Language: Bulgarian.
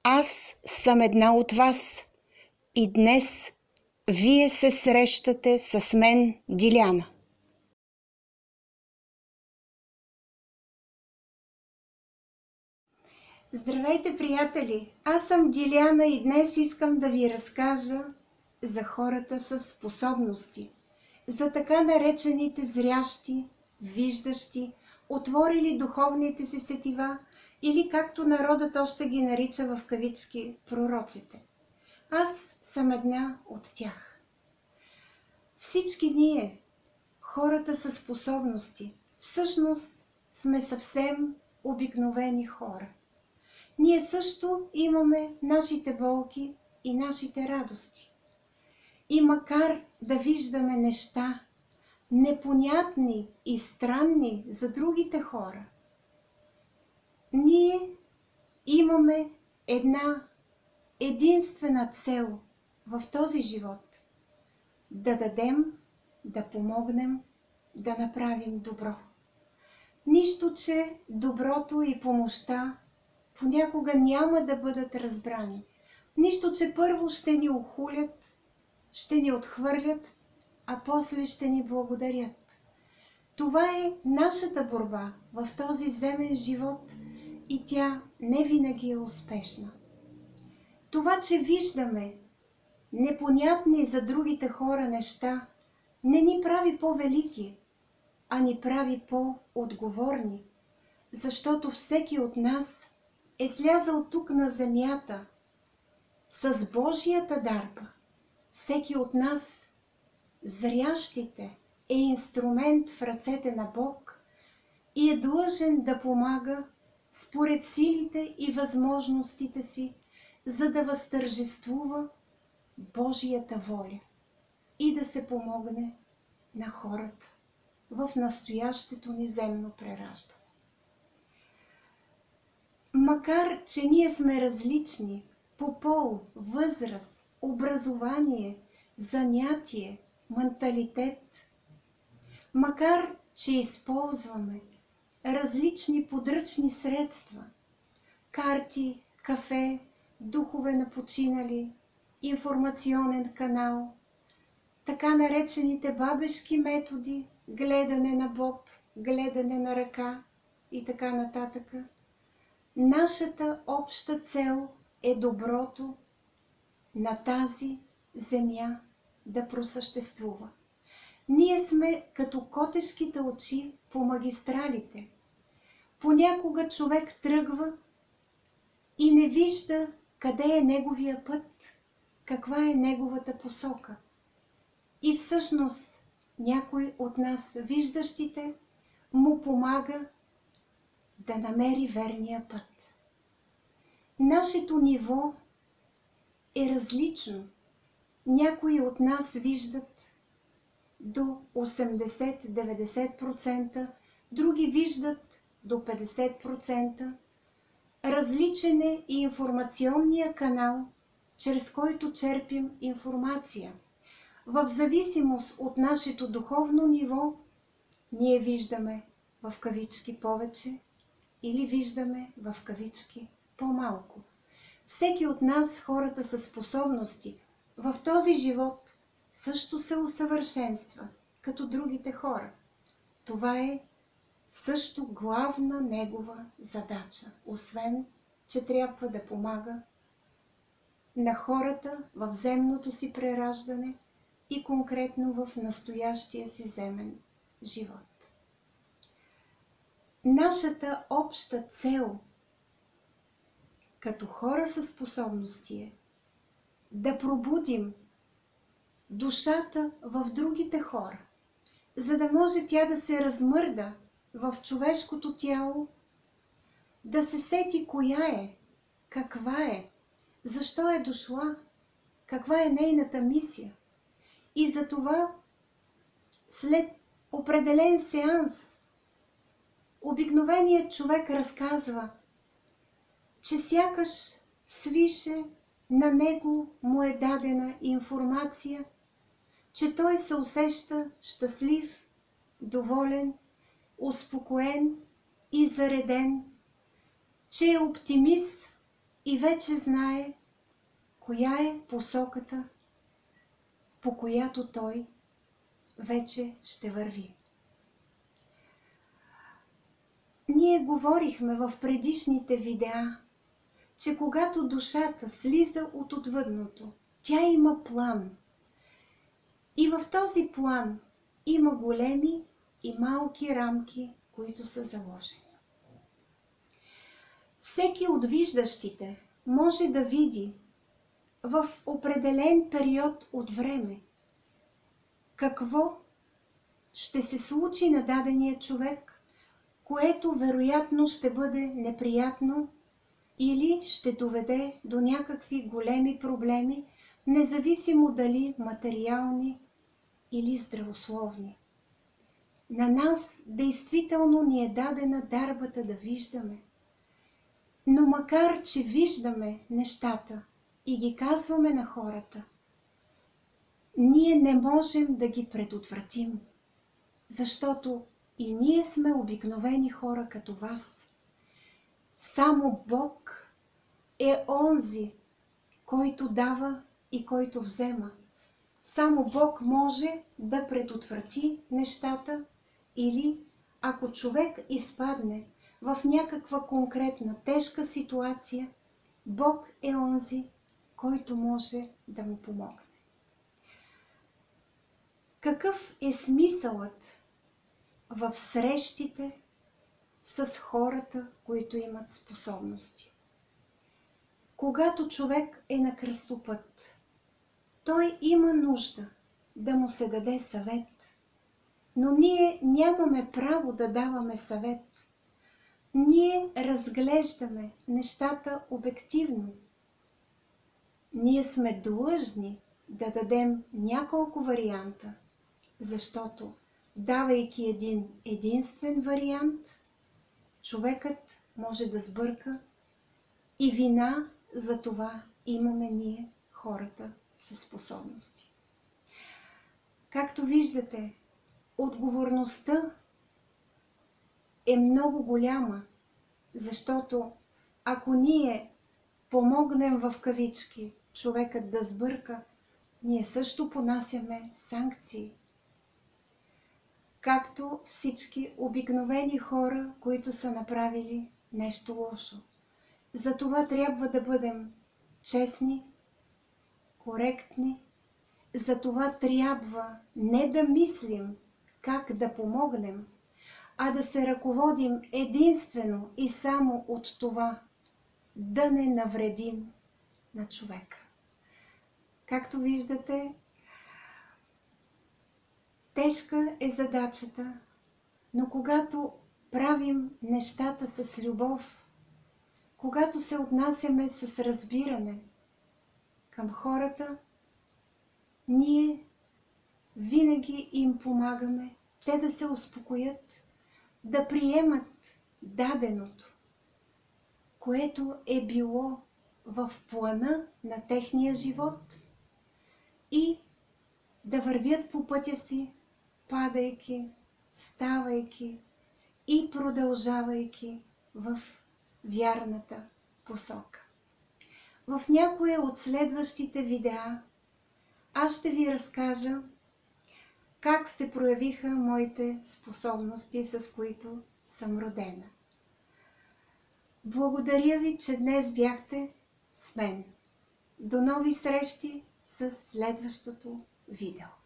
Аз съм една от вас и днес вие се срещате с мен, Диляна. Здравейте, приятели! Аз съм Диляна и днес искам да ви разкажа за хората с способности, за така наречените зрящи, виждащи, отворили духовните си сетива или както народът още ги нарича в кавички пророците. Аз съм една от тях. Всички ние, хората с способности, всъщност сме съвсем обикновени хора. Ние също имаме нашите болки и нашите радости. И макар да виждаме неща, непонятни и странни за другите хора, ние имаме една единствена цел в този живот – да дадем, да помогнем, да направим добро. Нищо, че доброто и помощта понякога няма да бъдат разбрани. Нищо, че първо ще ни охулят, ще ни отхвърлят, а после ще ни благодарят. Това е нашата борба в този земен живот и тя не винаги е успешна. Това, че виждаме непонятни за другите хора неща, не ни прави по-велики, а ни прави по-отговорни, защото всеки от нас е слязал тук на земята с Божията дарба. Всеки от нас, зрящите, е инструмент в ръцете на Бог и е длъжен да помага според силите и възможностите си, за да възтържествува Божията воля и да се помогне на хората в настоящето ни земно прераждане. Макар че ние сме различни по пол, възраст, образование, занятие, менталитет, макар че използваме различни подръчни средства, карти, кафе, духове на починали, информационен канал, така наречените бабешки методи, гледане на боб, гледане на ръка и така нататък, нашата обща цел е доброто на тази земя да просъществува. Ние сме като котешките очи по магистралите. Понякога човек тръгва и не вижда къде е неговия път, каква е неговата посока. И всъщност някой от нас, виждащите, му помага да намери верния път. Нашето ниво е различно. Някои от нас виждат до 80-90%, други виждат до 50%. Различен е и информационния канал, чрез който черпим информация. В зависимост от нашето духовно ниво, ние виждаме в кавички повече или виждаме в кавички по-малко. Всеки от нас, хората със способности, в този живот също се усъвършенства, като другите хора. Това е също главна негова задача, освен, че трябва да помага на хората в земното си прераждане и конкретно в настоящия си земен живот. Нашата обща цел като хора със способности е да пробудим душата в другите хора, за да може тя да се размърда в човешкото тяло, да се сети коя е, каква е, защо е дошла, каква е нейната мисия. И затова след определен сеанс обикновеният човек разказва, че сякаш свише на него му е дадена информация, че той се усеща щастлив, доволен, успокоен и зареден, че е оптимист и вече знае коя е посоката, по която той вече ще върви. Ние говорихме в предишните видеа, че когато душата слиза от отвъдното, тя има план. И в този план има големи и малки рамки, които са заложени. Всеки от виждащите може да види в определен период от време какво ще се случи на дадения човек, което вероятно ще бъде неприятно или ще доведе до някакви големи проблеми, независимо дали материални или здравословни. На нас действително ни е дадена дарбата да виждаме. Но макар че виждаме нещата и ги казваме на хората, ние не можем да ги предотвратим, защото и ние сме обикновени хора като вас. Само Бог е онзи, който дава и който взема. Само Бог може да предотврати нещата или ако човек изпадне в някаква конкретна тежка ситуация, Бог е онзи, който може да му помогне. Какъв е смисълът в срещите с хората, които имат способности? Когато човек е на кръстопът, той има нужда да му се даде съвет, но ние нямаме право да даваме съвет. Ние разглеждаме нещата обективно. Ние сме длъжни да дадем няколко варианта, защото давайки един единствен вариант, човекът може да сбърка и вина за това имаме ние, хората със способности. Както виждате, отговорността е много голяма, защото ако ние помогнем в кавички човекът да сбърка, ние също понасяме санкции. Както всички обикновени хора, които са направили нещо лошо. Затова трябва да бъдем честни, коректни. Затова трябва не да мислим как да помогнем, а да се ръководим единствено и само от това да не навредим на човека. Както виждате, тежка е задачата, но когато правим нещата с любов, когато се отнасяме с разбиране към хората, ние винаги им помагаме те да се успокоят, да приемат даденото, което е било в плана на техния живот и да вървят по пътя си, падайки, ставайки и продължавайки в вярната посока. В някое от следващите видеа аз ще ви разкажа как се проявиха моите способности, с които съм родена. Благодаря ви, че днес бяхте с мен. До нови срещи с следващото видео.